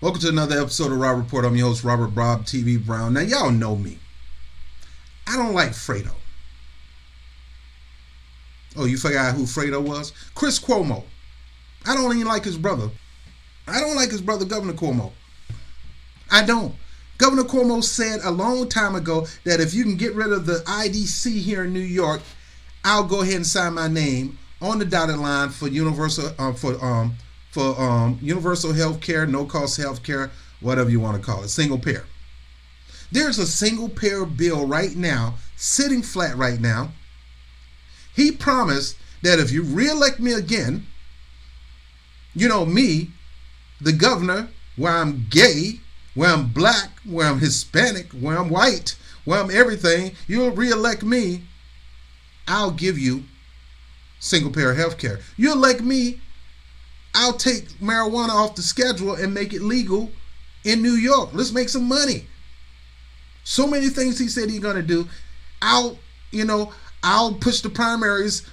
Welcome to another episode of Rob Report. I'm your host, Robert BOBTV Brown. Now, y'all know me. I don't like Fredo. Oh, you forgot who Fredo was? Chris Cuomo. I don't even like his brother. I don't like his brother, Governor Cuomo. I don't. Governor Cuomo said a long time ago that if you can get rid of the IDC here in New York, I'll go ahead and sign my name on the dotted line for universal universal health care, no-cost health care, whatever you want to call it, single payer. There's a single payer bill right now, sitting flat right now. He promised that if you re-elect me again, you know me, the governor, where I'm gay, where I'm black, where I'm Hispanic, where I'm white, where I'm everything, you'll re-elect me, I'll give you single payer health care. You elect me, I'll take marijuana off the schedule and make it legal in New York. Let's make some money. So many things he said he's gonna do. I'll push the primaries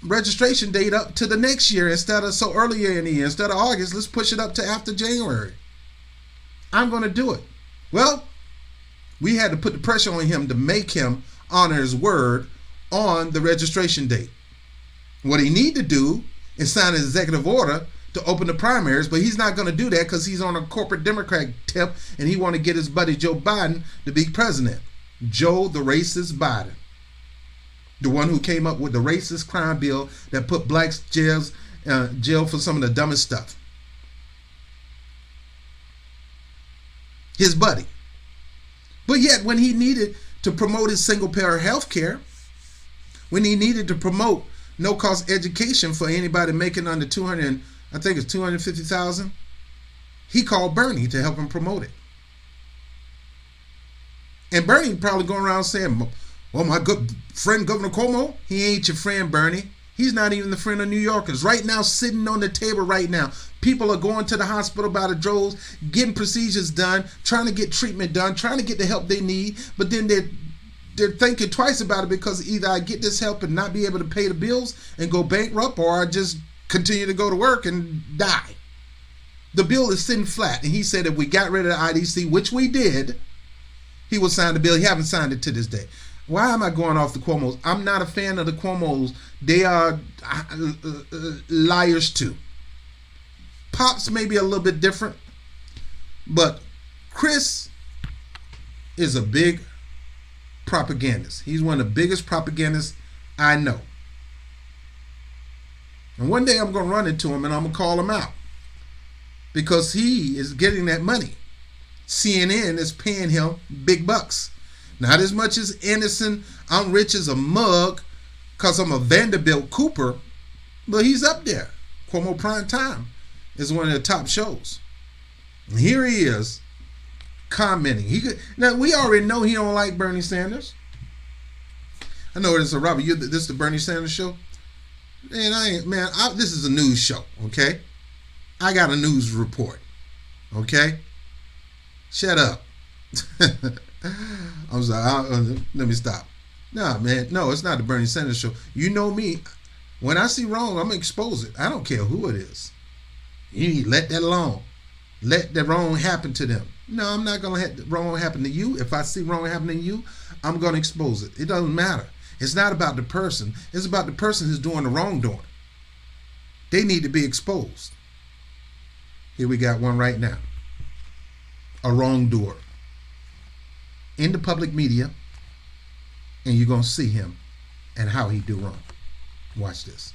registration date up to the next year instead of so earlier in the year. Instead of August, let's push it up to after January. I'm gonna do it. Well, we had to put the pressure on him to make him honor his word on the registration date. What he need to do is sign an executive order to open the primaries, but he's not going to do that because he's on a corporate Democrat tip and he want to get his buddy Joe Biden to be president. Joe, the racist Biden. The one who came up with the racist crime bill that put blacks jail for some of the dumbest stuff. His buddy. But yet when he needed to promote his single payer health care, when he needed to promote no-cost education for anybody making under 200, I think it's 250,000, he called Bernie to help him promote it. And Bernie probably going around saying, well, my good friend Governor Cuomo, he ain't your friend, Bernie. He's not even the friend of New Yorkers. Right now, sitting on the table right now, people are going to the hospital by the droves, getting procedures done, trying to get treatment done, trying to get the help they need, but then they're thinking twice about it because either I get this help and not be able to pay the bills and go bankrupt, or I just continue to go to work and die. The bill is sitting flat, and he said if we got rid of the IDC, which we did, he would sign the bill. He haven't signed it to this day. Why am I going off the Cuomos? I'm not a fan of the Cuomos. They are liars too. Pops may be a little bit different, but Chris is a big propagandist. He's one of the biggest propagandists I know. And one day I'm going to run into him and I'm going to call him out because he is getting that money. CNN is paying him big bucks. Not as much as innocent, I'm rich as a mug because I'm a Vanderbilt Cooper, but he's up there. Cuomo Prime Time is one of the top shows. And here he is commenting. Now we already know he don't like Bernie Sanders. I know it's a Robert. This is the Bernie Sanders show. Man, this is a news show. Okay, I got a news report. Okay, shut up. I'm sorry. Let me stop. Nah, man. No, it's not the Bernie Sanders show. You know me. When I see wrong, I'm gonna expose it. I don't care who it is. You need to let that alone. Let the wrong happen to them. No, I'm not going to let the wrong happen to you. If I see wrong happening to you, I'm going to expose it. It doesn't matter. It's not about the person. It's about the person who's doing the wrongdoing. They need to be exposed. Here we got one right now. A wrongdoer. In the public media, and you're going to see him and how he do wrong. Watch this.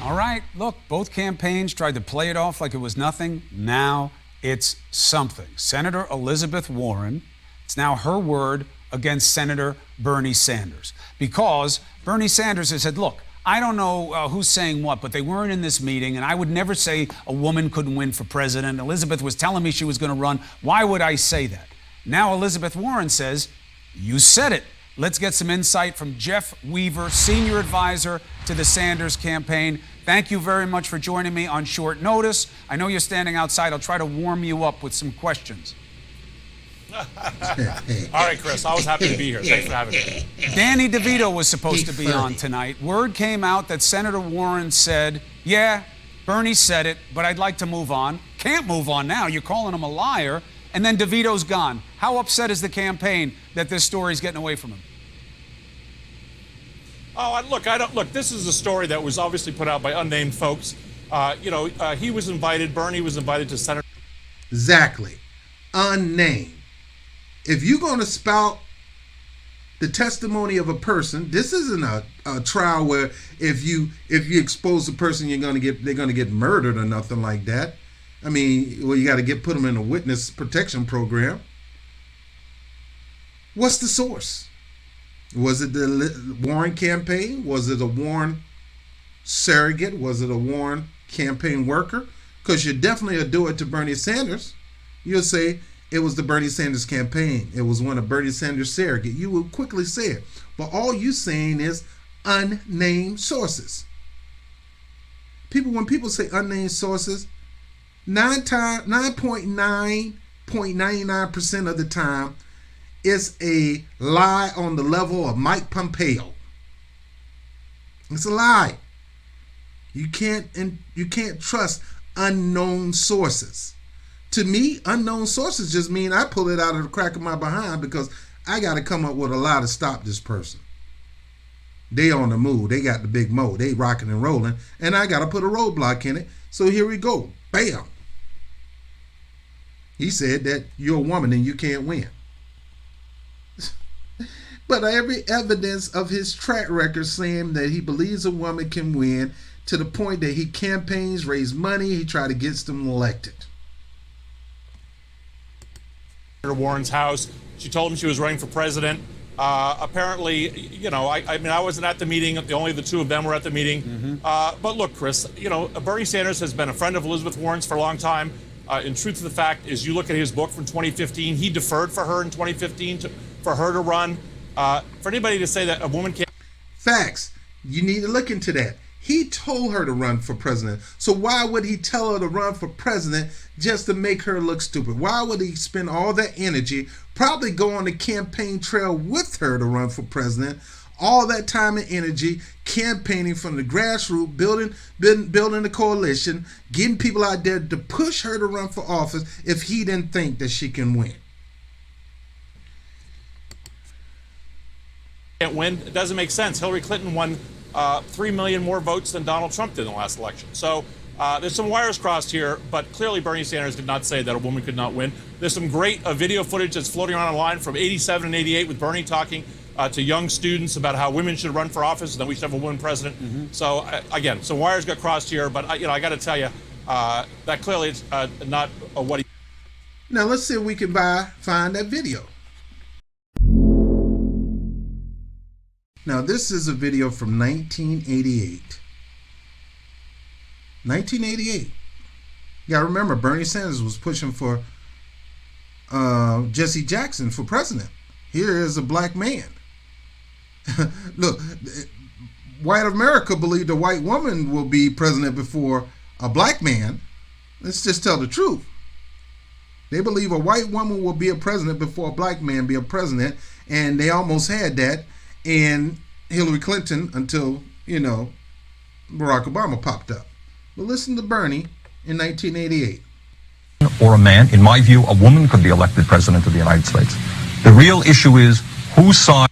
All right, look, both campaigns tried to play it off like it was nothing. Now it's something. Senator Elizabeth Warren, it's now her word against Senator Bernie Sanders. Because Bernie Sanders has said, look, I don't know who's saying what, but they weren't in this meeting, and I would never say a woman couldn't win for president. Elizabeth was telling me she was going to run. Why would I say that? Now Elizabeth Warren says, you said it. Let's get some insight from Jeff Weaver, senior advisor to the Sanders campaign. Thank you very much for joining me on short notice. I know you're standing outside. I'll try to warm you up with some questions. All right, Chris, I was happy to be here. Thanks for having me. Danny DeVito was supposed to be on tonight. Word came out that Senator Warren said, yeah, Bernie said it, but I'd like to move on. Can't move on now. You're calling him a liar. And then DeVito's gone. How upset is the campaign that this story's getting away from him? Oh, look. This is a story that was obviously put out by unnamed folks. He was invited. Bernie was invited to Senator. Exactly, unnamed. If you're going to spout the testimony of a person, this isn't a trial where if you expose a person, they're going to get murdered or nothing like that. I mean, well, you got to put them in a witness protection program. What's the source? Was it the Warren campaign? Was it a Warren surrogate? Was it a Warren campaign worker? Because you definitely will do it to Bernie Sanders. You'll say it was the Bernie Sanders campaign. It was one of Bernie Sanders' surrogate. You will quickly say it. But all you're saying is unnamed sources. When people say unnamed sources, 9.9% of the time, it's a lie on the level of Mike Pompeo. It's a lie. You can't trust unknown sources. To me, unknown sources just mean I pull it out of the crack of my behind because I got to come up with a lie to stop this person. They on the move. They got the big mo. They rocking and rolling, and I got to put a roadblock in it. So here we go. Bam. He said that you're a woman and you can't win. But every evidence of his track record saying that he believes a woman can win, to the point that he campaigns, raise money, he tried to get them elected. Warren's house. She told him she was running for president. Apparently, I wasn't at the meeting. Only the two of them were at the meeting. Mm-hmm. But look, Chris, Bernie Sanders has been a friend of Elizabeth Warren's for a long time. In truth of the fact is, you look at his book from 2015, he deferred for her in 2015 for her to run. For anybody to say that a woman can't... Facts. You need to look into that. He told her to run for president. So why would he tell her to run for president just to make her look stupid? Why would he spend all that energy, probably go on the campaign trail with her to run for president, all that time and energy campaigning from the grassroots, building the coalition, getting people out there to push her to run for office if he didn't think that she can win? Can't win. It doesn't make sense. Hillary Clinton won 3 million more votes than Donald Trump did in the last election. So there's some wires crossed here, but clearly Bernie Sanders did not say that a woman could not win. There's some great video footage that's floating around online from 87 and 88 with Bernie talking to young students about how women should run for office and that we should have a woman president. Mm-hmm. So again, some wires got crossed here, but I got to tell you that clearly it's not what he... Now let's see if we can find that video. Now, this is a video from 1988. 1988. You gotta remember, Bernie Sanders was pushing for Jesse Jackson for president. Here is a black man. Look, white America believed a white woman will be president before a black man. Let's just tell the truth. They believe a white woman will be a president before a black man be a president, and they almost had that in Hillary Clinton until, Barack Obama popped up. But listen to Bernie in 1988. Or a man, in my view, a woman could be elected president of the United States. The real issue is whose side...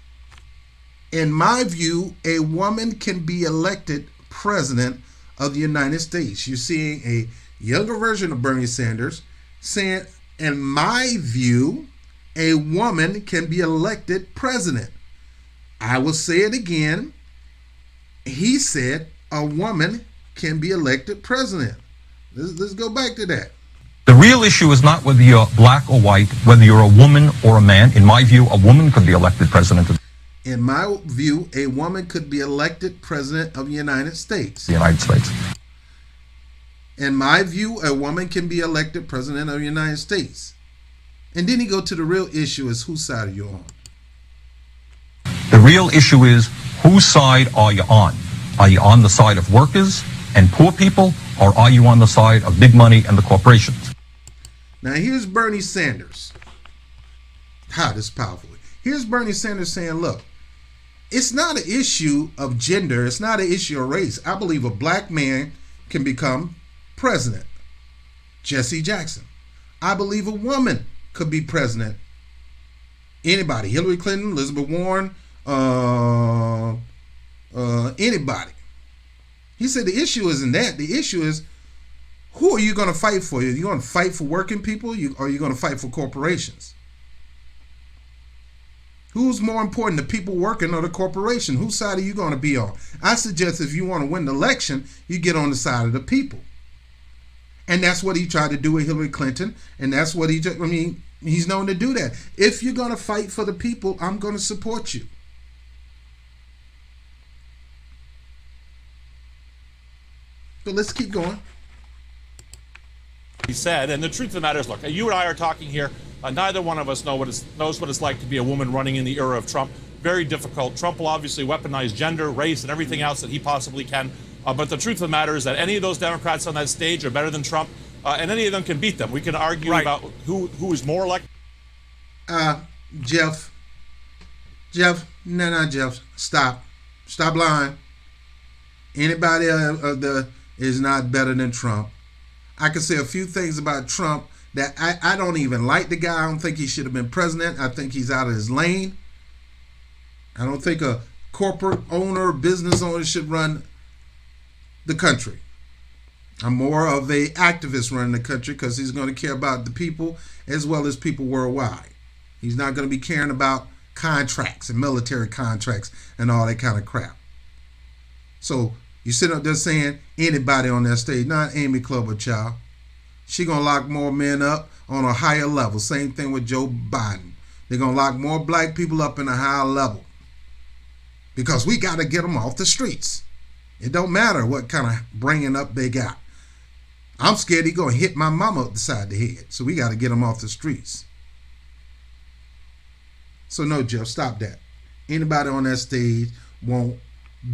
In my view, a woman can be elected president of the United States. You're seeing a younger version of Bernie Sanders saying, in my view, a woman can be elected president. I will say it again. He said a woman can be elected president. Let's go back to that. The real issue is not whether you're black or white, whether you're a woman or a man. In my view, a woman could be elected president of... In my view, a woman could be elected president of the United States. The United States. In my view, a woman can be elected president of the United States. And then he go to the real issue is whose side are you on? The real issue is whose side are you on? Are you on the side of workers and poor people, or are you on the side of big money and the corporations? Now here's Bernie Sanders. This is powerful. Here's Bernie Sanders saying, look, it's not an issue of gender. It's not an issue of race. I believe a black man can become president. Jesse Jackson. I believe a woman could be president. Anybody. Hillary Clinton, Elizabeth Warren, anybody. He said the issue isn't that. The issue is, who are you going to fight for? Are you going to fight for working people, or are you going to fight for corporations? Who's more important, the people working or the corporation? Whose side are you going to be on? I suggest if you want to win the election, you get on the side of the people. And that's what he tried to do with Hillary Clinton. And that's what he's known to do that. If you're going to fight for the people, I'm going to support you. But let's keep going. He said, and the truth of the matter is, look, you and I are talking here. Neither one of us knows what it's like to be a woman running in the era of Trump. Very difficult. Trump will obviously weaponize gender, race, and everything else that he possibly can. But the truth of the matter is that any of those Democrats on that stage are better than Trump, and any of them can beat them. We can argue about who is more like. Jeff, Jeff, stop lying. Anybody is not better than Trump. I can say a few things about Trump that I don't even like the guy. I don't think he should have been president. I think he's out of his lane. I don't think a corporate owner, business owner should run the country. I'm more of a activist running the country because he's going to care about the people as well as people worldwide. He's not going to be caring about contracts and military contracts and all that kind of crap. So you sit up there saying anybody on that stage, not Amy Klobuchar. She going to lock more men up on a higher level. Same thing with Joe Biden. They're going to lock more black people up in a higher level because we got to get them off the streets. It don't matter what kind of bringing up they got. I'm scared he's going to hit my mama up the side of the head. So we got to get them off the streets. So no, Jeff, stop that. Anybody on that stage won't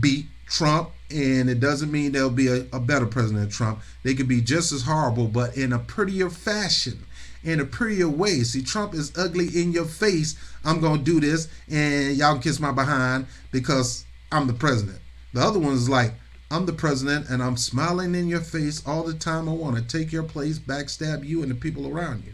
beat Trump, and it doesn't mean there'll be a better president than Trump. They could be just as horrible, but in a prettier fashion, in a prettier way. See, Trump is ugly in your face. I'm going to do this, and y'all can kiss my behind because I'm the president. The other one is like, I'm the president, and I'm smiling in your face all the time. I want to take your place, backstab you and the people around you.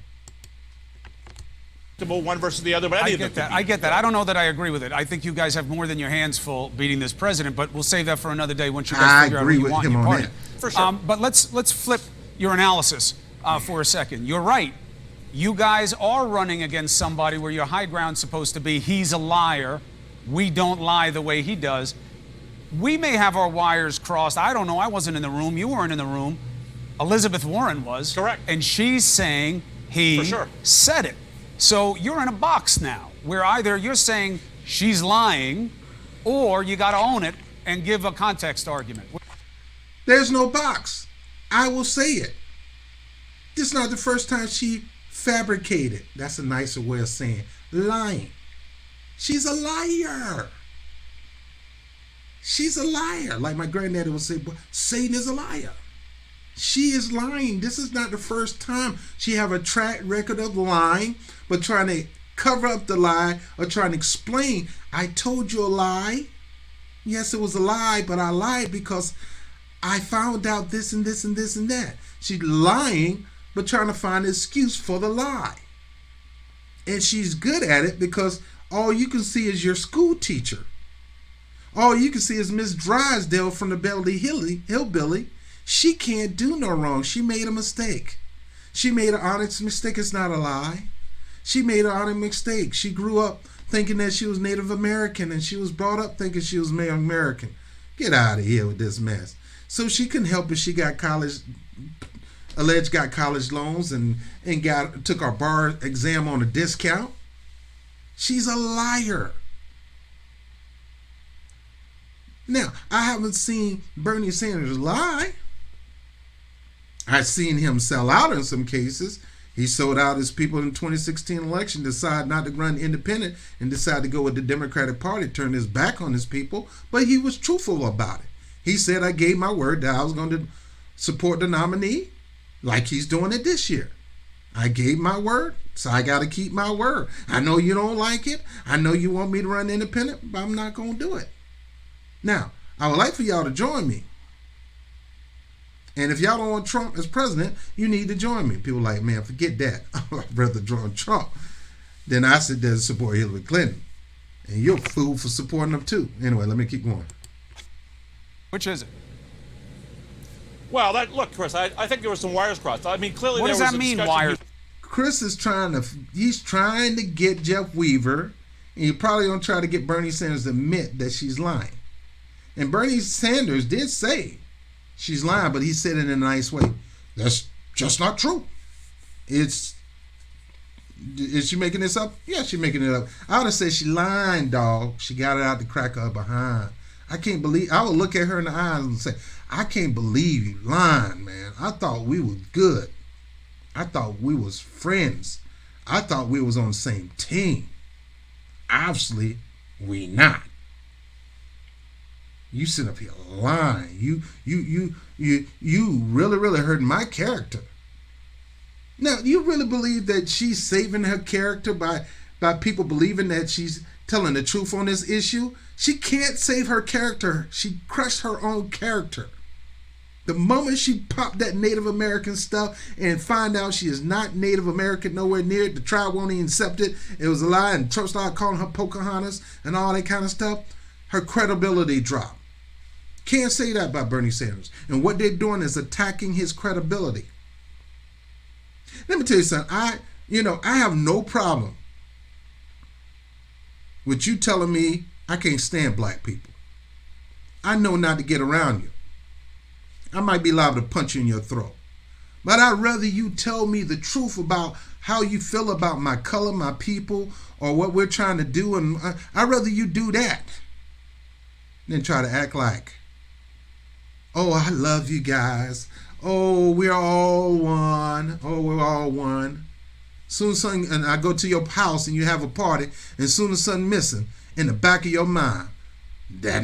One versus the other, but I get that. I don't know that I agree with it. I think you guys have more than your hands full beating this president, but we'll save that for another day once you guys figure out what you want in your party. For sure. But let's flip your analysis for a second. You're right. You guys are running against somebody where your high ground's supposed to be he's a liar. We don't lie the way he does. We may have our wires crossed. I don't know. I wasn't in the room. You weren't in the room. Elizabeth Warren was. Correct. And she's saying he said it. So you're in a box now where either you're saying she's lying or you got to own it and give a context argument. There's no box. I will say it. This is not the first time she fabricated. That's a nicer way of saying lying. She's a liar. She's a liar. Like my granddaddy would say, Satan is a liar. She is lying. This is not the first time she have a track record of lying, but trying to cover up the lie or trying to explain, I told you a lie. Yes, it was a lie, but I lied because I found out this and this and this and that. She's lying, but trying to find an excuse for the lie. And she's good at it because all you can see is your school teacher. All you can see is Miss Drysdale from the Beverly Hillbilly. She can't do no wrong. She made a mistake. She made an honest mistake. It's not a lie. She made an honest mistake. She grew up thinking that she was Native American, and she was brought up thinking she was American. Get out of here with this mess. So she couldn't help it. She got college loans and took her bar exam on a discount. She's a liar. Now, I haven't seen Bernie Sanders lie. I've seen him sell out in some cases. He sold out his people in the 2016 election, decided not to run independent, and decided to go with the Democratic Party, turn his back on his people, but he was truthful about it. He said, I gave my word that I was going to support the nominee like he's doing it this year. I gave my word, so I got to keep my word. I know you don't like it. I know you want me to run independent, but I'm not going to do it. Now, I would like for y'all to join me. And if y'all don't want Trump as president, you need to join me. People are like, man, forget that. I'd rather join Trump than I sit there and support Hillary Clinton. And you're a fool for supporting them too. Anyway, let me keep going. Which is it? Well, look, Chris, I think there were some wires crossed. I mean, clearly What there does was that a mean, discussion. wires? Chris is he's trying to get Jeff Weaver, and he probably gonna try to get Bernie Sanders to admit that she's lying. And Bernie Sanders did say she's lying, but he said it in a nice way. That's just not true. Is she making this up? Yeah, she's making it up. I would have said she lying, dog. She got it out the crack of her behind. I would look at her in the eyes and say, I can't believe you lying, man. I thought we were good. I thought we was friends. I thought we was on the same team. Obviously, we not. You sit up here lying. You really hurting my character. Now, you really believe that she's saving her character by people believing that she's telling the truth on this issue? She can't save her character. She crushed her own character. The moment she popped that Native American stuff and find out she is not Native American nowhere near it, the tribe won't even accept it, it was a lie, and Trump started calling her Pocahontas and all that kind of stuff, her credibility dropped. Can't say that about Bernie Sanders. And what they're doing is attacking his credibility. Let me tell you something. I have no problem with you telling me I can't stand black people. I know not to get around you. I might be liable to punch you in your throat. But I'd rather you tell me the truth about how you feel about my color, my people, or what we're trying to do. And I'd rather you do that than try to act like, oh, I love you guys. Oh, we're all one. Oh, we're all one. Soon as something, and I go to your house and you have a party, and soon as something missing in the back of your mind, that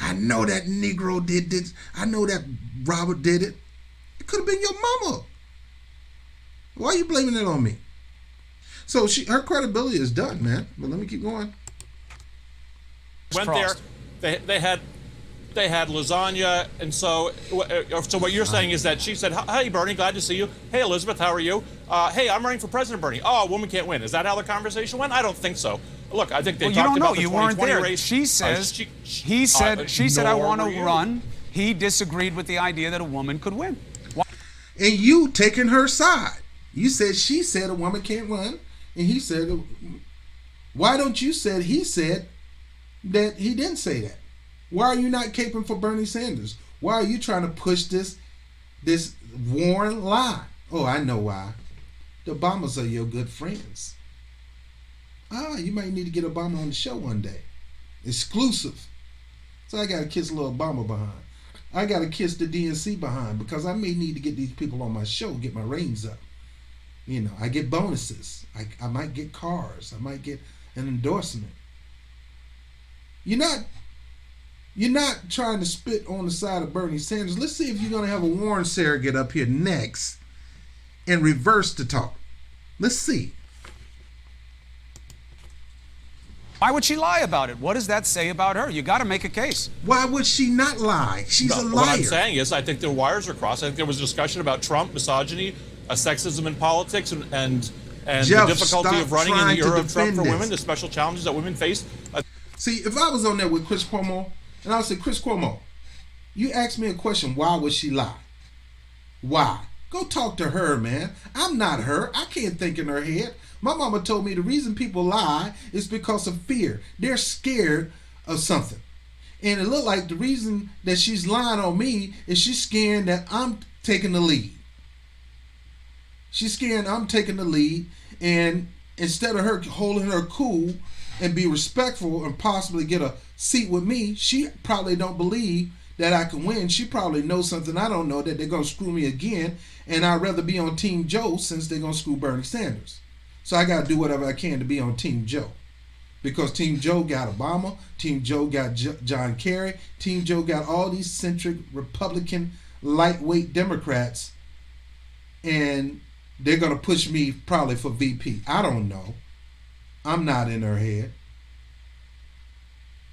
I know that Negro did this. I know that Robert did it. It could have been your mama. Why are you blaming it on me? So her credibility is done, man. But let me keep going. Went there. They had lasagna, and so what you're saying is that she said, "Hey, Bernie, glad to see you. Hey, Elizabeth, how are you? Hey, I'm running for president, Bernie. Oh, a woman can't win. Is that how the conversation went? I don't think so. Look, I think they talked about the 2020 race. She says she said I want to run. He disagreed with the idea that a woman could win. Why? And you taking her side. You said she said a woman can't run, and he said, why don't you say he said that he didn't say that? Why are you not caping for Bernie Sanders? Why are you trying to push this Warren lie? Oh, I know why. The Obamas are your good friends. You might need to get Obama on the show one day. Exclusive. So I got to kiss little Obama behind. I got to kiss the DNC behind because I may need to get these people on my show, get my ratings up. You know, I get bonuses. I might get cars. I might get an endorsement. You're not trying to spit on the side of Bernie Sanders. Let's see if you're going to have a Warren surrogate up here next and reverse the talk. Let's see. Why would she lie about it? What does that say about her? You got to make a case. Why would she not lie? She's a liar. What I'm saying is I think the wires are crossed. I think there was a discussion about Trump, misogyny, sexism in politics, and Jeff, the difficulty of running in the era of Trump for this. women, the special challenges that women face. See, if I was on there with Chris Cuomo, and I would say, Chris Cuomo, you asked me a question, why would she lie? Why? Go talk to her, man. I'm not her. I can't think in her head. My mama told me the reason people lie is because of fear. They're scared of something. And it looked like the reason that she's lying on me is she's scared that I'm taking the lead. She's scared I'm taking the lead, and instead of her holding her cool and be respectful and possibly get a seat with me, she probably don't believe that I can win. She probably knows something I don't know, that they're going to screw me again, and I'd rather be on Team Joe since they're going to screw Bernie Sanders. So I got to do whatever I can to be on Team Joe. Because Team Joe got Obama, Team Joe got John Kerry, Team Joe got all these centric Republican lightweight Democrats, and they're going to push me probably for VP. I don't know. I'm not in her head.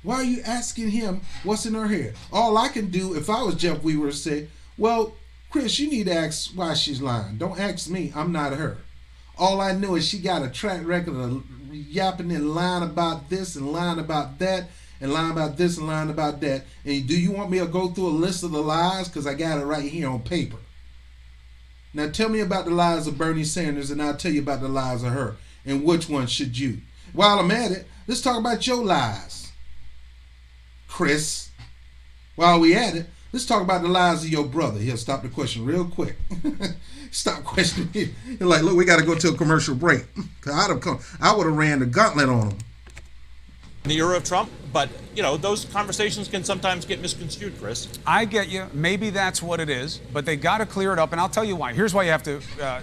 Why are you asking him what's in her hair? All I can do, if I was Jeff Weaver, is say, well, Chris, you need to ask why she's lying. Don't ask me. I'm not her. All I know is she got a track record of yapping and lying about this and lying about that and lying about this and lying about that. And do you want me to go through a list of the lies? Because I got it right here on paper. Now tell me about the lies of Bernie Sanders, and I'll tell you about the lies of her. And which one should you? While I'm at it, let's talk about your lies, Chris. While we at it, let's talk about the lies of your brother. He'll stop the question real quick. Stop questioning me. You're like, look, we got to go to a commercial break. Cause I would have ran the gauntlet on him. In the era of Trump, but those conversations can sometimes get misconstrued, Chris. I get you. Maybe that's what it is, but they got to clear it up, and I'll tell you why. Here's why you have to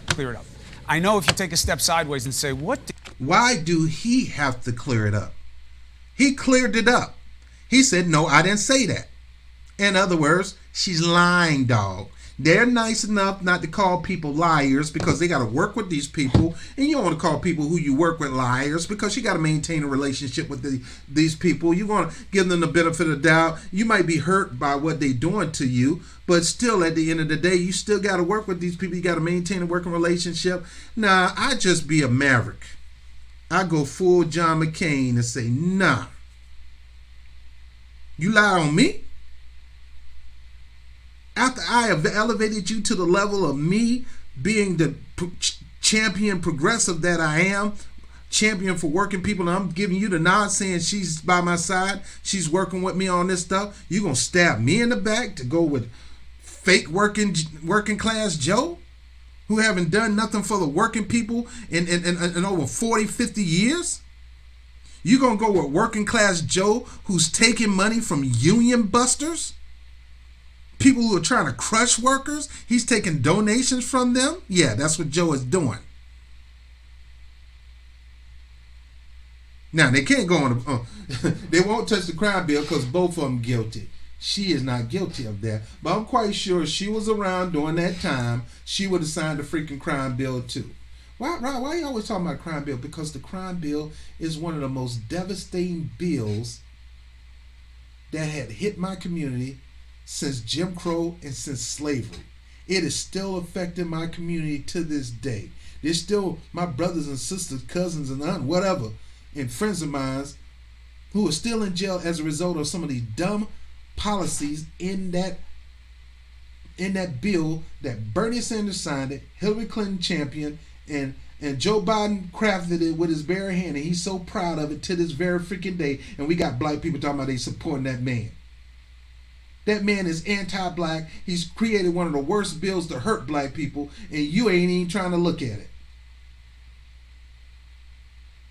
clear it up. I know if you take a step sideways and say, why do he have to clear it up? He cleared it up. He said, no, I didn't say that. In other words, she's lying, dog. They're nice enough not to call people liars because they got to work with these people. And you don't want to call people who you work with liars because you got to maintain a relationship with these people. You want to give them the benefit of the doubt. You might be hurt by what they're doing to you, but still at the end of the day, you still got to work with these people. You got to maintain a working relationship. Nah, I just be a maverick. I go full John McCain and say, nah. You lie on me? After I have elevated you to the level of me being the champion progressive that I am, champion for working people, and I'm giving you the nod saying she's by my side, she's working with me on this stuff, you gonna stab me in the back to go with fake working class Joe who haven't done nothing for the working people in over 40, 50 years? You gonna go with working class Joe who's taking money from union busters? People who are trying to crush workers, he's taking donations from them. Yeah, that's what Joe is doing. Now, they can't go on, they won't touch the crime bill because both of them guilty. She is not guilty of that. But I'm quite sure if she was around during that time, she would have signed the freaking crime bill too. Why are you always talking about crime bill? Because the crime bill is one of the most devastating bills that had hit my community since Jim Crow and since slavery. It is still affecting my community to this day. There's still my brothers and sisters, cousins and aunts, whatever, and friends of mine who are still in jail as a result of some of these dumb policies in that bill that Bernie Sanders signed it, Hillary Clinton championed, and Joe Biden crafted it with his bare hand, and he's so proud of it to this very freaking day. And we got black people talking about they supporting that man. That man is anti-black. He's created one of the worst bills to hurt black people, and you ain't even trying to look at it.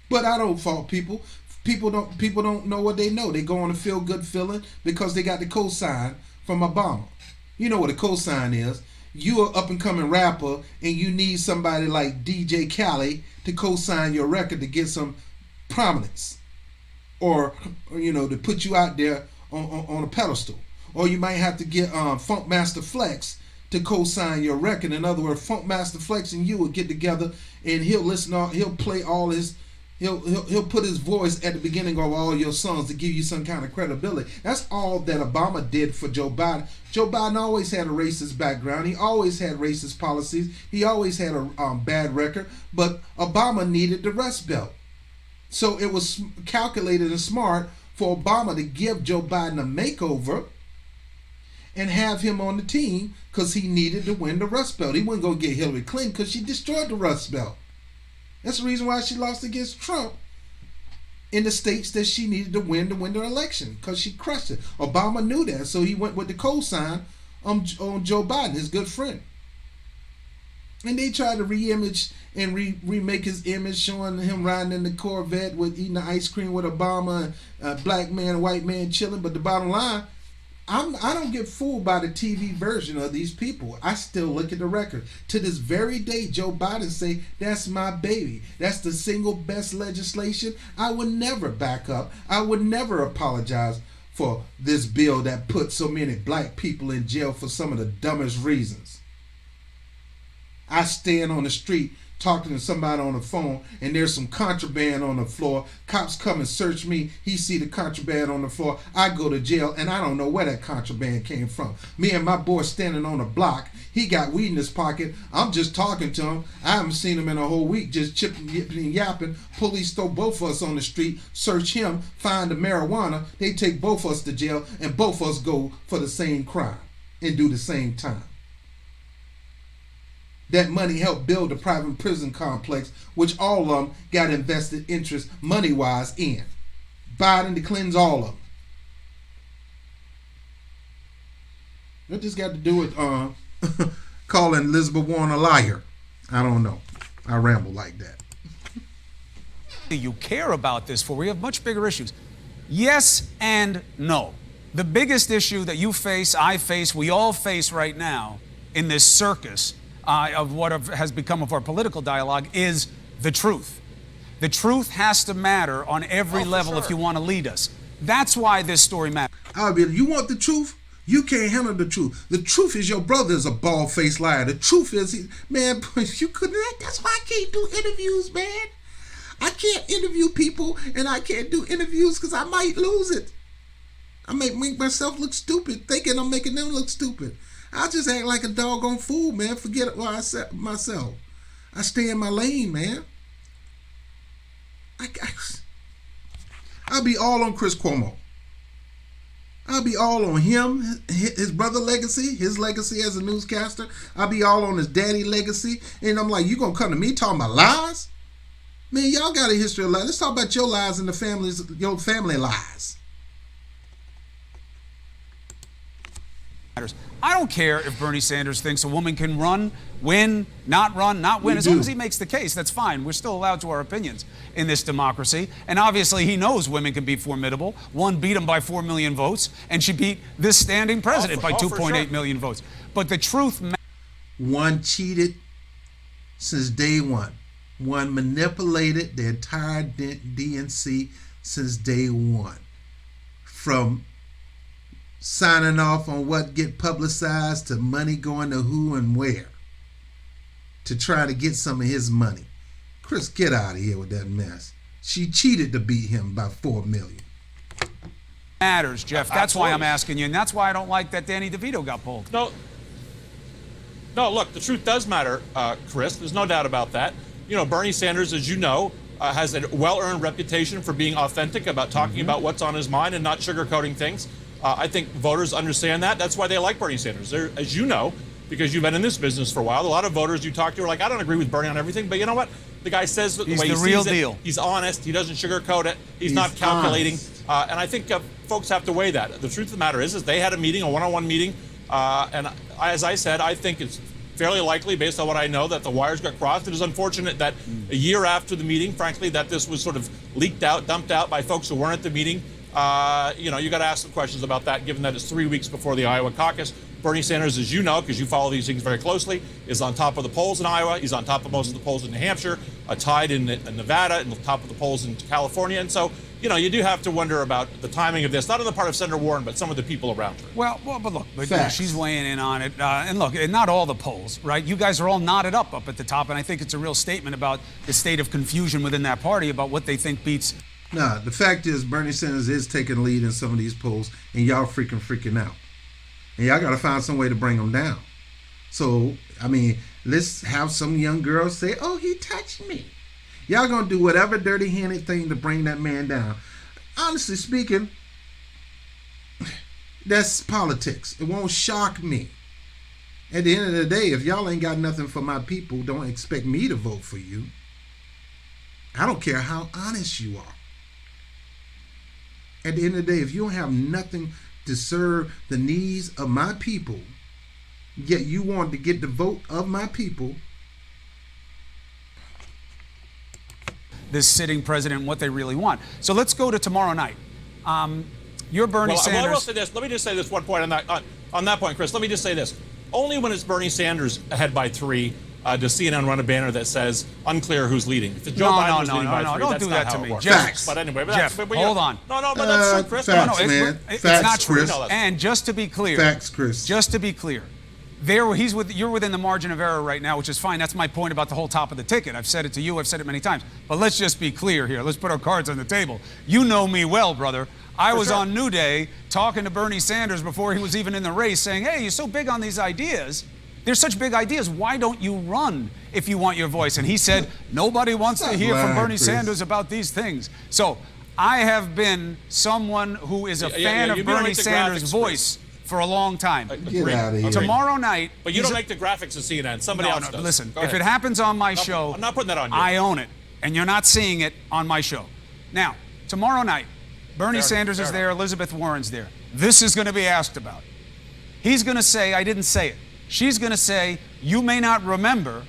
But I don't fault people. People don't know what they know. They go on a feel-good feeling because they got the cosign from Obama. You know what a cosign is. You're an up-and-coming rapper, and you need somebody like DJ Khaled to co-sign your record to get some prominence, or to put you out there on a pedestal. Or you might have to get Funk Master Flex to co-sign your record. In other words, Funk Master Flex and you will get together, and he'll play all his, he'll put his voice at the beginning of all your songs to give you some kind of credibility. That's all that Obama did for Joe Biden. Joe Biden always had a racist background. He always had racist policies. He always had a bad record. But Obama needed the Rust Belt. So it was calculated and smart for Obama to give Joe Biden a makeover and have him on the team because he needed to win the Rust Belt. He wasn't going to get Hillary Clinton because she destroyed the Rust Belt. That's the reason why she lost against Trump in the states that she needed to win the election, because she crushed it. Obama knew that, so he went with the cosign on Joe Biden, his good friend. And they tried to re-image and remake his image, showing him riding in the Corvette with eating the ice cream with Obama, a black man, white man chilling. But the bottom line, I don't get fooled by the TV version of these people. I still look at the record. To this very day, Joe Biden say, that's my baby. That's the single best legislation. I would never back up. I would never apologize for this bill that put so many black people in jail for some of the dumbest reasons. I stand on the street talking to somebody on the phone, and there's some contraband on the floor. Cops come and search me. He see the contraband on the floor. I go to jail, and I don't know where that contraband came from. Me and my boy standing on the block. He got weed in his pocket. I'm just talking to him. I haven't seen him in a whole week, just chipping, yipping, and yapping. Police throw both of us on the street, search him, find the marijuana. They take both of us to jail, and both of us go for the same crime and do the same time. That money helped build a private prison complex, which all of them got invested interest money-wise in. Biden to cleanse all of them. What this got to do with calling Elizabeth Warren a liar? I don't know. I ramble like that. You care about this for? We have much bigger issues. Yes and no. The biggest issue that you face, I face, we all face right now in this circus of what has become of our political dialogue is the truth. The truth has to matter on every level if you want to lead us. That's why this story matters. You want the truth? You can't handle the truth. The truth is your brother is a bald-faced liar. The truth is, man, you couldn't. That's why I can't do interviews, man. I can't interview people, and I can't do interviews because I might lose it. I might make myself look stupid, thinking I'm making them look stupid. I just act like a doggone fool, man. Forget what I said myself. I stay in my lane, man. I'll be all on Chris Cuomo. I'll be all on him, his brother legacy, his legacy as a newscaster. I'll be all on his daddy legacy. And I'm like, you gonna come to me talking about lies? Man, y'all got a history of lies. Let's talk about your lies and your family lies. I don't care if Bernie Sanders thinks a woman can run, win, not win. As long as he makes the case, that's fine. We're still allowed to our opinions in this democracy. And obviously he knows women can be formidable. One beat him by 4 million votes, and she beat this standing president by 2.8 million votes. But the truth matters. One cheated since day one. One manipulated the entire DNC since day one. From signing off on what get publicized to money going to who and where to try to get some of his money. Chris, get out of here with that mess. She cheated to beat him by 4 million. Matters, Jeff. That's why I'm asking you, and that's why I don't like that Danny DeVito got pulled. No, look, the truth does matter, Chris. There's no doubt about that. You know, Bernie Sanders, as you know, has a well-earned reputation for being authentic about talking about what's on his mind and not sugarcoating things. I think voters understand that. That's why they like Bernie Sanders. They're, as you know, because you've been in this business for a while, a lot of voters you talk to are like, I don't agree with Bernie on everything, but you know what? The guy says the way he sees it. He's honest. He doesn't sugarcoat it. He's not calculating. And I think folks have to weigh that. The truth of the matter is they had a meeting, a one-on-one meeting, and as I said, I think it's fairly likely, based on what I know, that the wires got crossed. It is unfortunate that a year after the meeting, frankly, that this was sort of leaked out, dumped out by folks who weren't at the meeting. You know, you got to ask some questions about that, given that it's 3 weeks before the Iowa caucus. Bernie Sanders, as you know, because you follow these things very closely, is on top of the polls in Iowa. He's on top of most of the polls in New Hampshire, tied in Nevada, and the top of the polls in California. And so, you know, you do have to wonder about the timing of this, not on the part of Senator Warren, but some of the people around her. Well, but look, she's weighing in on it. And look, not all the polls, right? You guys are all knotted up at the top, and I think it's a real statement about the state of confusion within that party about what they think beats. Nah, the fact is Bernie Sanders is taking the lead in some of these polls, and y'all freaking out. And y'all got to find some way to bring them down. So, I mean, let's have some young girls say, oh, he touched me. Y'all going to do whatever dirty-handed thing to bring that man down. Honestly speaking, that's politics. It won't shock me. At the end of the day, if y'all ain't got nothing for my people, don't expect me to vote for you. I don't care how honest you are. At the end of the day, if you don't have nothing to serve the needs of my people, yet you want to get the vote of my people. This sitting president, what they really want. So let's go to tomorrow night. You're Bernie Sanders. Well, I will say this. Let me just say this one point on that point, Chris. Let me just say this. Only when it's Bernie Sanders ahead by 3 does CNN run a banner that says unclear who's leading. If Joe Biden was leading by 3, don't that's do not that to how me. it works. Jeff, But anyway, Jeff, hold on. No, but that's true, Chris. Facts, man. It's Facts, not true. Chris. And just to be clear, Facts, Chris. Just to be clear, You're within the margin of error right now, which is fine. That's my point about the whole top of the ticket. I've said it to you. I've said it many times. But let's just be clear here. Let's put our cards on the table. You know me well, brother. I was on New Day talking to Bernie Sanders before he was even in the race, saying, hey, you're so big on these ideas. They're such big ideas. Why don't you run if you want your voice? And he said, nobody wants to hear from Bernie Sanders about these things. So I have been someone who is a fan of Bernie Sanders' voice for a long time. Get out of here. Tomorrow night. But you don't make the graphics of CNN. Somebody else does. Listen, if it happens on my show, I'm not putting that on you. I own it. And you're not seeing it on my show. Now, tomorrow night, Bernie Sanders is there, Elizabeth Warren's there. This is going to be asked about. He's going to say, I didn't say it. She's going to say, you may not remember,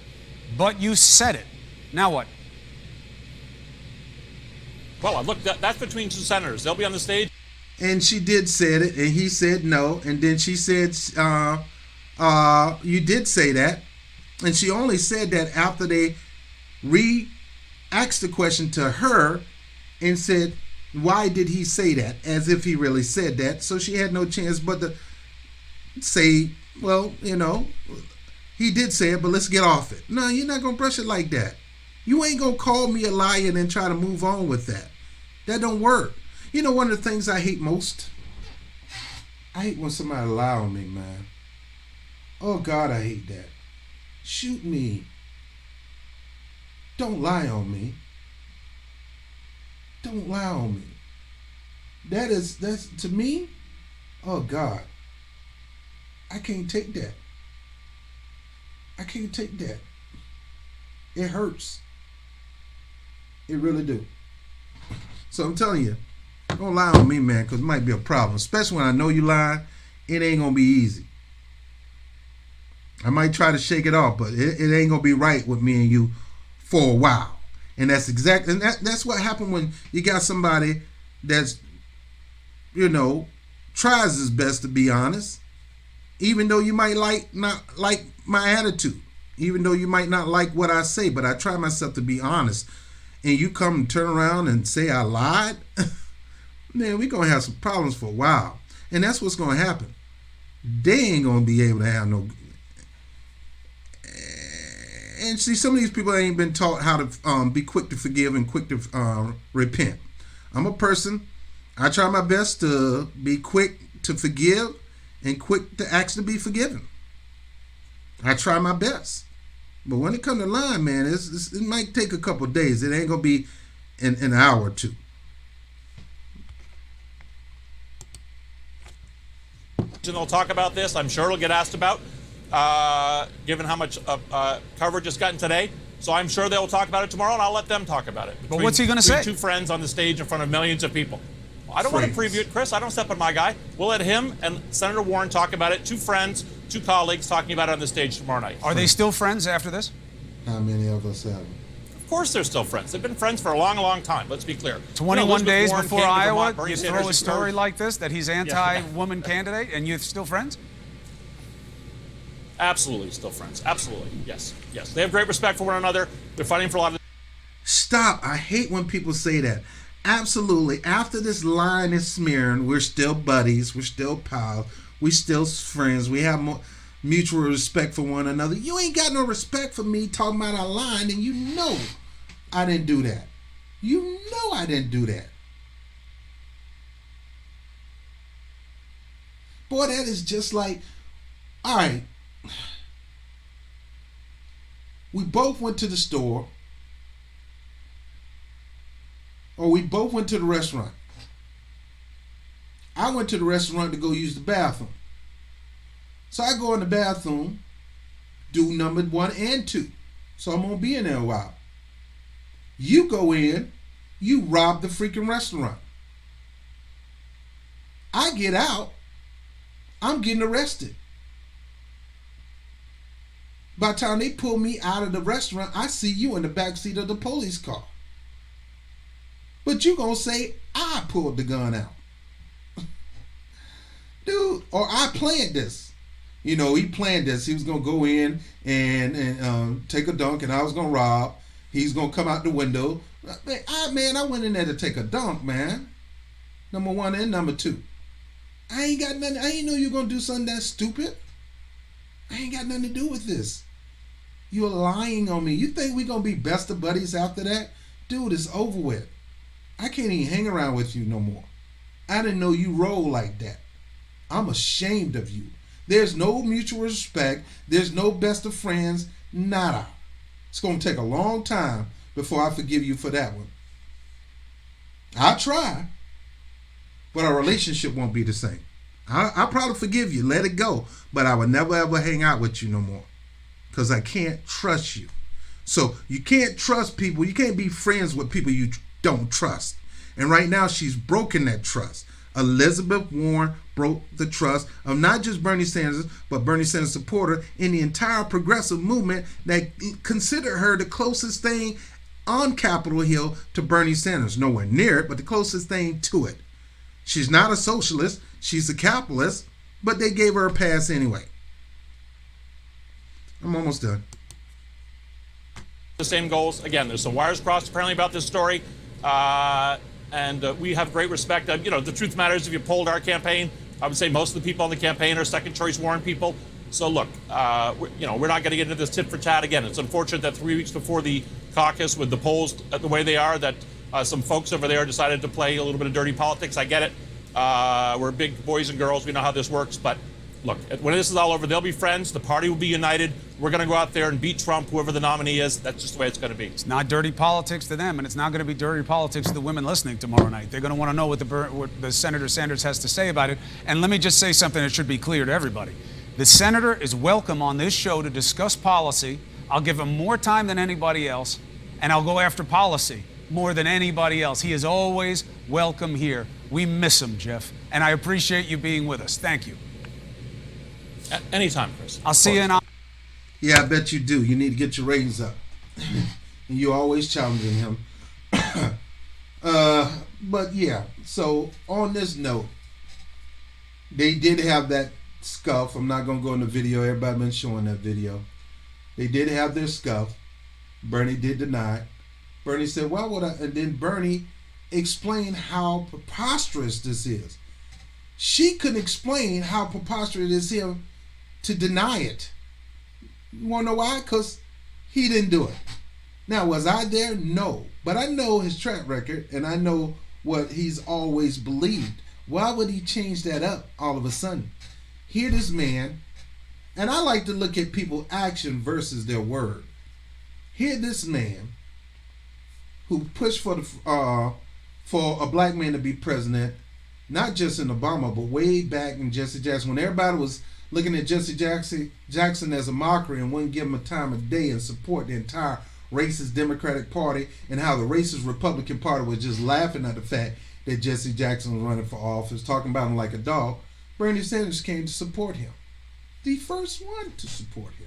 but you said it. Now what? Well, look, that's between two senators. They'll be on the stage. And she did say it, and he said no. And then she said, you did say that. And she only said that after they re-asked the question to her and said, why did he say that? As if he really said that. So she had no chance but to say, well, you know, he did say it, but let's get off it. No, you're not going to brush it like that. You ain't going to call me a liar and then try to move on with that. That don't work. You know, one of the things I hate most? I hate when somebody lie on me, man. Oh, God, I hate that. Shoot me. Don't lie on me. Don't lie on me. That's to me, oh God, I can't take that. I can't take that. It hurts. It really do. So I'm telling you, don't lie on me, man, because it might be a problem. Especially when I know you lying, it ain't going to be easy. I might try to shake it off, but it ain't going to be right with me and you for a while. And that's exactly, and that's what happened when you got somebody that's, you know, tries his best to be honest, even though you might not like my attitude, even though you might not like what I say, but I try myself to be honest. And you come and turn around and say I lied, man, we're going to have some problems for a while. And that's what's going to happen. They ain't going to be able to have no. And see, some of these people ain't been taught how to be quick to forgive and quick to repent. I'm a person, I try my best to be quick to forgive and quick to actually be forgiven. I try my best. But when it comes to lying, man, it might take a couple of days. It ain't going to be an hour or two. They'll talk about this. I'm sure it'll get asked about. Given how much coverage it's gotten today. So I'm sure they'll talk about it tomorrow, and I'll let them talk about it. But what's he going to say? Two friends on the stage in front of millions of people. I don't want to preview it, Chris. I don't step on my guy. We'll let him and Senator Warren talk about it. Two friends, two colleagues talking about it on the stage tomorrow night. Are they still friends after this? How many of us have? Of course they're still friends. They've been friends for a long, long time. Let's be clear. 21 days before Iowa, you throw a story like this, that he's anti-woman candidate, and you're still friends? Absolutely still friends. Absolutely. Yes. Yes. They have great respect for one another. They're fighting for a lot of... Stop. I hate when people say that. Absolutely. After this line is smearing, we're still buddies. We're still pals. We're still friends. We have more mutual respect for one another. You ain't got no respect for me talking about our line, and you know I didn't do that. You know I didn't do that. Boy, that is just like, all right, we both went to the store, or we both went to the restaurant. I went to the restaurant to go use the bathroom. So I go in the bathroom, do number 1 and 2. So I'm going to be in there a while. You go in, you rob the freaking restaurant. I get out, I'm getting arrested. By the time they pull me out of the restaurant, I see you in the backseat of the police car. But you gonna say I pulled the gun out. Dude, or I planned this. You know, he planned this. He was gonna go in and take a dunk, and I was gonna rob. He's gonna come out the window. I went in there to take a dunk, man. Number 1 and number 2. I ain't got nothing. I ain't know you were gonna do something that stupid. I ain't got nothing to do with this. You're lying on me. You think we're going to be best of buddies after that? Dude, it's over with. I can't even hang around with you no more. I didn't know you roll like that. I'm ashamed of you. There's no mutual respect. There's no best of friends. Nada. It's going to take a long time before I forgive you for that one. I'll try, but our relationship won't be the same. I'll probably forgive you, let it go, but I will never ever hang out with you no more because I can't trust you. So you can't trust people. You can't be friends with people you don't trust. And right now she's broken that trust. Elizabeth Warren broke the trust of not just Bernie Sanders, but Bernie Sanders supporter in the entire progressive movement that consider her the closest thing on Capitol Hill to Bernie Sanders. Nowhere near it, but the closest thing to it. She's not a socialist. She's a capitalist, but they gave her a pass anyway. I'm almost done. The same goals. Again, there's some wires crossed apparently about this story. And we have great respect. The truth matters. If you polled our campaign, I would say most of the people on the campaign are second choice Warren people. So look, we're not going to get into this tit for tat again. It's unfortunate that 3 weeks before the caucus, with the polls the way they are, that some folks over there decided to play a little bit of dirty politics. I get it. We're big boys and girls. We know how this works. But look, when this is all over, they'll be friends. The party will be united. We're going to go out there and beat Trump, whoever the nominee is. That's just the way it's going to be. It's not dirty politics to them, and it's not going to be dirty politics to the women listening tomorrow night. They're going to want to know what the Senator Sanders has to say about it. And let me just say something that should be clear to everybody. The senator is welcome on this show to discuss policy. I'll give him more time than anybody else, and I'll go after policy more than anybody else. He is always welcome here. We miss him, Jeff, and I appreciate you being with us. Thank you. Anytime, Chris. I'll see you in. Yeah, I bet you do. You need to get your ratings up. And you're always challenging him. But yeah, so on this note, they did have that scuff. I'm not going to go in the video. Everybody been showing that video. They did have their scuff. Bernie did deny it. Bernie said, why would I? And then Bernie explained how preposterous this is. She couldn't explain how preposterous it is him to deny it. You want to know why? Because he didn't do it. Now, was I there? No. But I know his track record, and I know what he's always believed. Why would he change that up all of a sudden? Here this man, and I like to look at people's action versus their word. Here this man who pushed for a black man to be president, not just in Obama, but way back in Jesse Jackson, when everybody was looking at Jesse Jackson as a mockery and wouldn't give him a time of day and support the entire racist Democratic Party, and how the racist Republican Party was just laughing at the fact that Jesse Jackson was running for office, talking about him like a dog. Bernie Sanders came to support him. The first one to support him.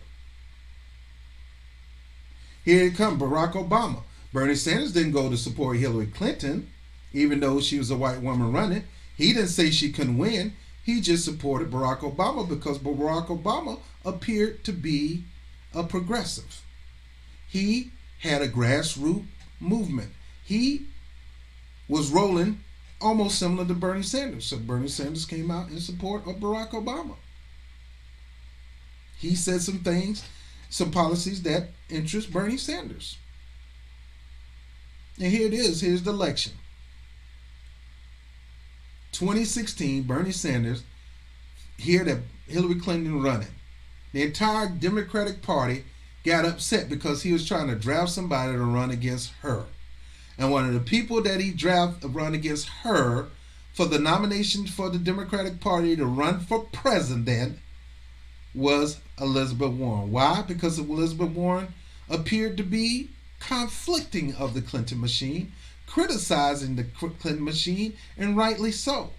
Here it comes, Barack Obama. Bernie Sanders didn't go to support Hillary Clinton, even though she was a white woman running. He didn't say she couldn't win. He just supported Barack Obama because Barack Obama appeared to be a progressive. He had a grassroots movement. He was rolling almost similar to Bernie Sanders. So Bernie Sanders came out in support of Barack Obama. He said some things, some policies that interest Bernie Sanders. And here it is. Here's the election. 2016, Bernie Sanders, here that Hillary Clinton running. The entire Democratic Party got upset because he was trying to draft somebody to run against her. And one of the people that he drafted run against her for the nomination for the Democratic Party to run for president was Elizabeth Warren. Why? Because Elizabeth Warren appeared to be conflicting of the Clinton machine, criticizing the Clinton machine, and rightly so.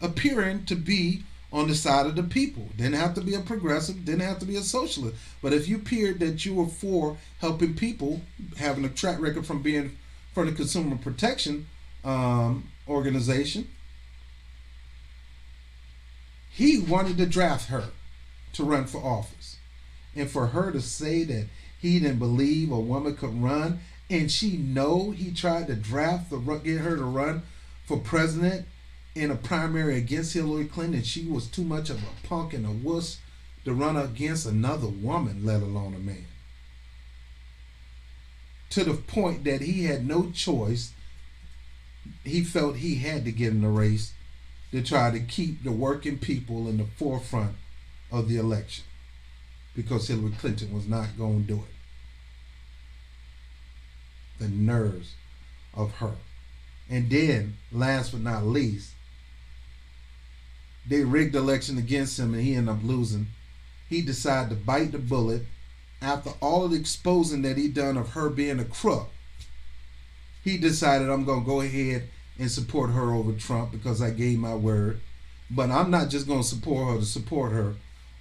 Appearing to be on the side of the people. Didn't have to be a progressive, didn't have to be a socialist. But if you appeared that you were for helping people, having a track record from being for the Consumer Protection organization, he wanted to draft her to run for office. And for her to say that he didn't believe a woman could run, and she know he tried to draft get her to run for president in a primary against Hillary Clinton, and she was too much of a punk and a wuss to run against another woman, let alone a man. To the point that he had no choice. He felt he had to get in the race to try to keep the working people in the forefront of the election, because Hillary Clinton was not going to do it. The nerves of her. And then, last but not least, they rigged the election against him and he ended up losing. He decided to bite the bullet after all the exposing that he done of her being a crook. He decided, I'm going to go ahead and support her over Trump because I gave my word. But I'm not just going to support her to support her.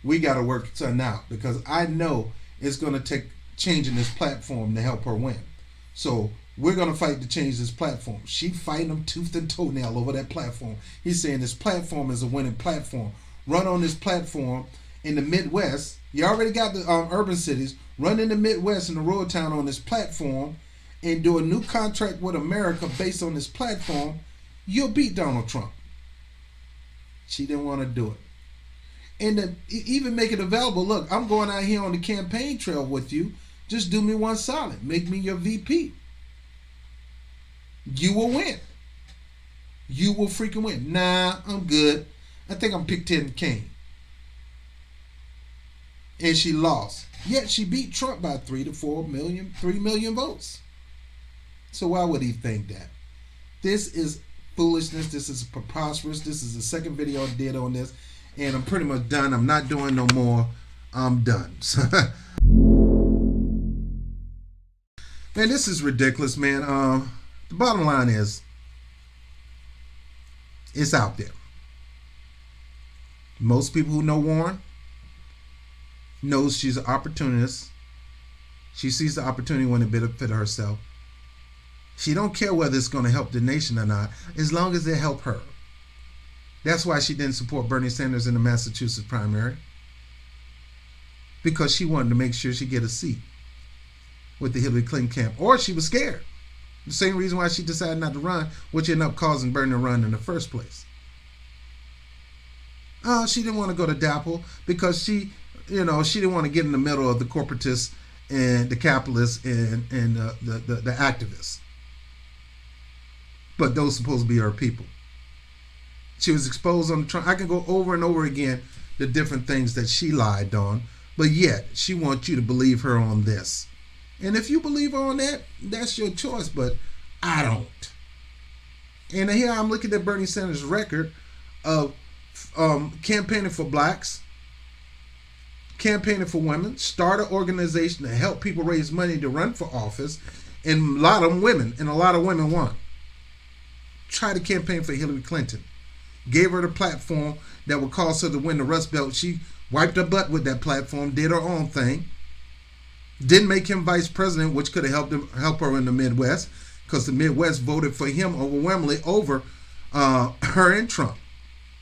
We got to work something out, because I know it's going to take changing this platform to help her win. So we're going to fight to change this platform. She fighting him tooth and toenail over that platform. He's saying this platform is a winning platform. Run on this platform in the Midwest. You already got the urban cities. Run in the Midwest and the rural town on this platform and do a new contract with America based on this platform. You'll beat Donald Trump. She didn't want to do it. And even make it available. Look, I'm going out here on the campaign trail with you. Just do me one solid. Make me your VP. You will win. You will freaking win. Nah, I'm good. I think I'm picked Tim Kaine. And she lost. Yet she beat Trump by 3 million votes. So why would he think that? This is foolishness. This is preposterous. This is the second video I did on this. And I'm pretty much done. I'm not doing no more. I'm done. Man, this is ridiculous, man. The bottom line is, it's out there. Most people who know Warren knows she's an opportunist. She sees the opportunity when it benefit herself. She don't care whether it's going to help the nation or not, as long as it help her. That's why she didn't support Bernie Sanders in the Massachusetts primary, because she wanted to make sure she get a seat with the Hillary Clinton camp, or she was scared. The same reason why she decided not to run, which ended up causing Bernie to run in the first place. She didn't want to go to DAPL because she didn't want to get in the middle of the corporatists and the capitalists and the activists. But those supposed to be her people. She was exposed on the Trump. I can go over and over again the different things that she lied on, but yet she wants you to believe her on this. And if you believe her on that, that's your choice, but I don't. And here I'm looking at Bernie Sanders' record of campaigning for blacks, campaigning for women, start an organization to help people raise money to run for office, and a lot of them women, and a lot of women won. Try to campaign for Hillary Clinton. Gave her the platform that would cause her to win the Rust Belt. She wiped her butt with that platform, did her own thing. Didn't make him vice president, which could have helped her in the Midwest, because the Midwest voted for him overwhelmingly over her and Trump.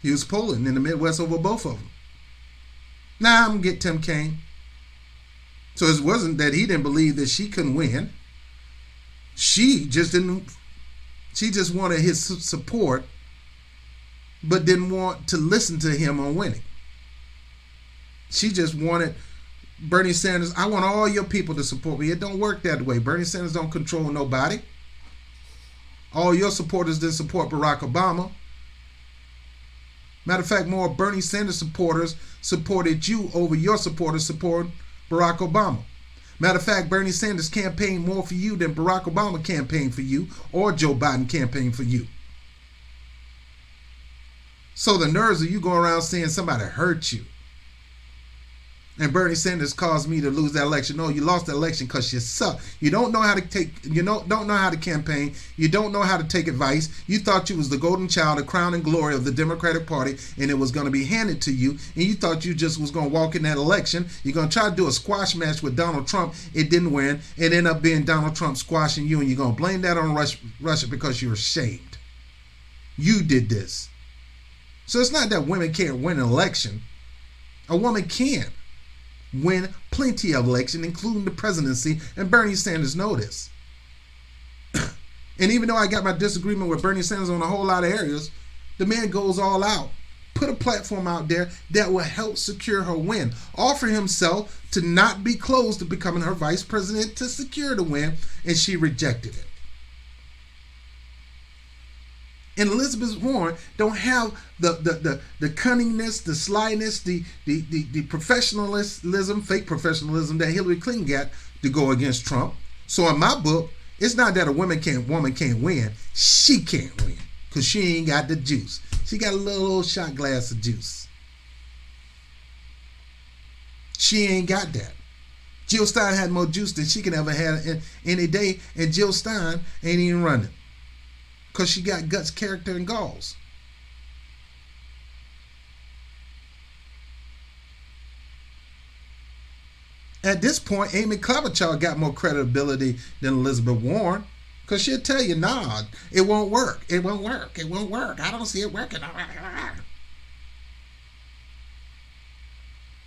He was polling in the Midwest over both of them. Now I'm going to get Tim Kaine. So it wasn't that he didn't believe that she couldn't win. She just wanted his support, but didn't want to listen to him on winning. She just wanted Bernie Sanders. I want all your people to support me. It don't work that way. Bernie Sanders don't control nobody. All your supporters didn't support Barack Obama. Matter of fact, more Bernie Sanders supporters supported you over your supporters support Barack Obama. Matter of fact, Bernie Sanders campaigned more for you than Barack Obama campaigned for you or Joe Biden campaigned for you. So the nerves of you going around saying somebody hurt you and Bernie Sanders caused me to lose that election. No, you lost the election because you suck. You don't know how to don't know how to campaign. You don't know how to take advice. You thought you was the golden child, the crown and glory of the Democratic Party, and it was going to be handed to you. And you thought you just was going to walk in that election. You're going to try to do a squash match with Donald Trump. It didn't win. It ended up being Donald Trump squashing you, and you're going to blame that on Russia because you're ashamed. You did this. So it's not that women can't win an election. A woman can win plenty of elections, including the presidency, and Bernie Sanders know this. And even though I got my disagreement with Bernie Sanders on a whole lot of areas, the man goes all out put a platform out there that will help secure her win. Offer himself to not be closed to becoming her vice president to secure the win, and she rejected it. And Elizabeth Warren don't have the cunningness, the slyness, the professionalism, fake professionalism that Hillary Clinton got to go against Trump. So in my book, it's not that a woman can't win. She can't win because she ain't got the juice. She got a little shot glass of juice. She ain't got that. Jill Stein had more juice than she can ever have in any day, and Jill Stein ain't even running because she got guts, character, and galls. At this point, Amy Klobuchar got more credibility than Elizabeth Warren, because she'll tell you, nah, it won't work. It won't work. It won't work. I don't see it working.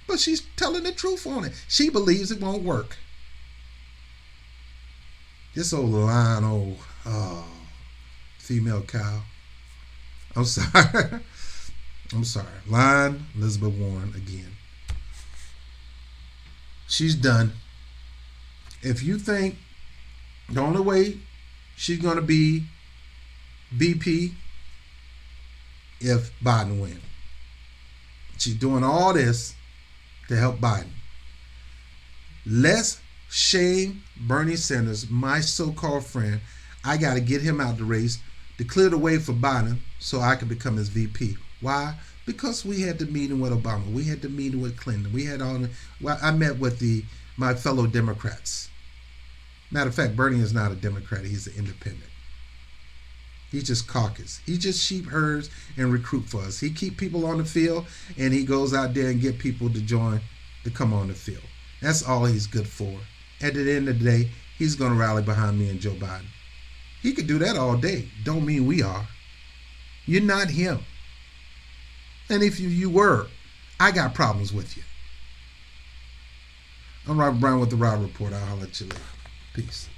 But she's telling the truth on it. She believes it won't work. This old lying female cow. I'm sorry. I'm sorry. Lying Elizabeth Warren again. She's done. If you think the only way she's going to be VP if Biden wins, she's doing all this to help Biden. Let's shame Bernie Sanders, my so-called friend. I got to get him out the race to clear the way for Biden so I can become his VP. Why? Because we had the meeting with Obama. We had the meeting with Clinton. We had I met with my fellow Democrats. Matter of fact, Bernie is not a Democrat. He's an independent. He's just caucus. He just sheep herds and recruit for us. He keep people on the field, and he goes out there and get people to come on the field. That's all he's good for. At the end of the day, he's going to rally behind me and Joe Biden. He could do that all day. Don't mean we are. You're not him. And if you were, I got problems with you. I'm Robert Brown with the Rob Report. I'll holler at you later. Peace.